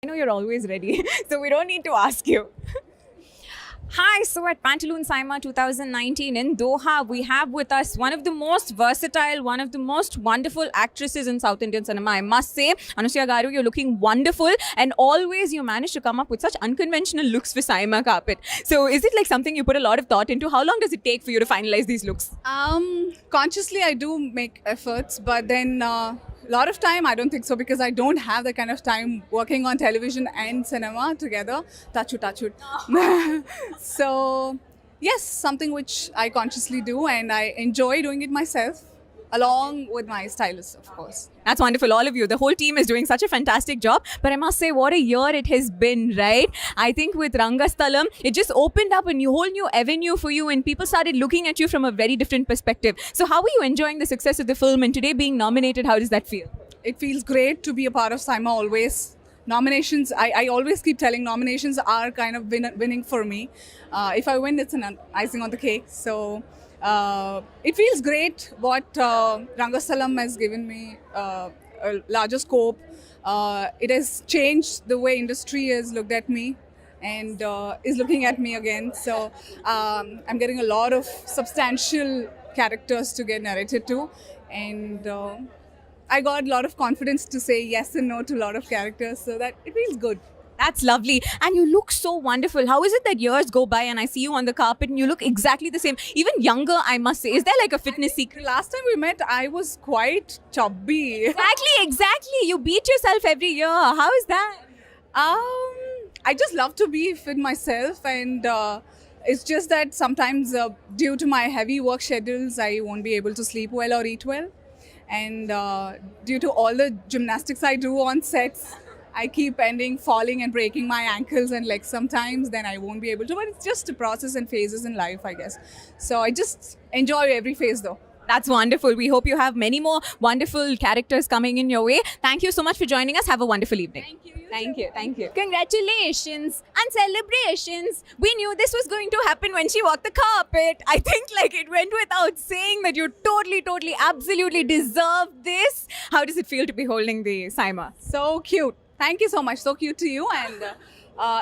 I know you're always ready, so we don't need to ask you. Hi, so at Pantaloon Saima 2019 in Doha, we have with us one of the most versatile, one of the most wonderful actresses in South Indian cinema. I must say, Anushya Garu, you're looking wonderful, and always you manage to come up with such unconventional looks for Saima carpet. So, is it like something you put a lot of thought into? How long does it take for you to finalize these looks? Consciously, I do make efforts, but then a lot of time I don't think so because I don't have the kind of time working on television and cinema together. Touch it. So, yes, something which I consciously do and I enjoy doing it myself along with my stylist, of course. That's wonderful, all of you. The whole team is doing such a fantastic job. But I must say, what a year it has been, right? I think with Rangasthalam, it just opened up a whole new avenue for you, and people started looking at you from a very different perspective. So, how are you enjoying the success of the film? And today being nominated, how does that feel? It feels great to be a part of Saima always. Nominations, I always keep telling nominations are kind of winning for me. If I win, it's an icing on the cake. So it feels great what Rangasthalam has given me a larger scope. It has changed the way industry has looked at me and is looking at me again. So I'm getting a lot of substantial characters to get narrated to, and I got a lot of confidence to say yes and no to a lot of characters, so that it feels good. That's lovely. And you look so wonderful. How is it that years go by and I see you on the carpet and you look exactly the same? Even younger, I must say. Is there like a fitness secret? Last time we met, I was quite chubby. Exactly. You beat yourself every year. How is that? I just love to be fit myself, and it's just that sometimes due to my heavy work schedules, I won't be able to sleep well or eat well. And due to all the gymnastics I do on sets, I keep falling and breaking my ankles and legs sometimes, then I won't be able to. But it's just a process and phases in life, I guess. So I just enjoy every phase though. That's wonderful. We hope you have many more wonderful characters coming in your way. Thank you so much for joining us. Have a wonderful evening. Thank you. Congratulations and celebrations. We knew this was going to happen when she walked the carpet. I think like it went without saying that you totally, absolutely deserve this. How does it feel to be holding the Saima? So cute. Thank you so much. So cute to you. And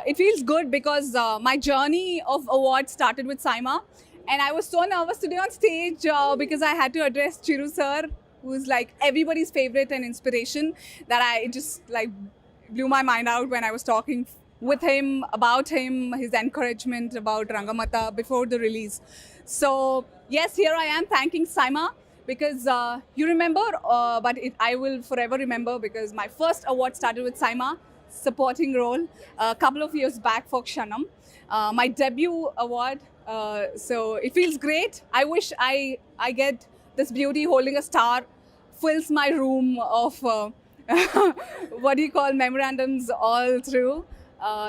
it feels good because my journey of awards started with Saima. And I was so nervous today on stage because I had to address Chiru sir, who's like everybody's favorite and inspiration, that I just like blew my mind out when I was talking with him, about him, his encouragement about Rangamata before the release. So yes, here I am thanking Saima because you remember, I will forever remember because my first award started with Saima, supporting role, a couple of years back for Kshanam. My debut award. So it feels great. I wish I get this beauty holding a star, fills my room of memorandums all through.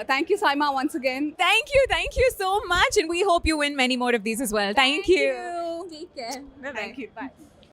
Thank you, Saima, once again. Thank you so much. And we hope you win many more of these as well. Thank you. Take care. Bye-bye. Thank you. Bye.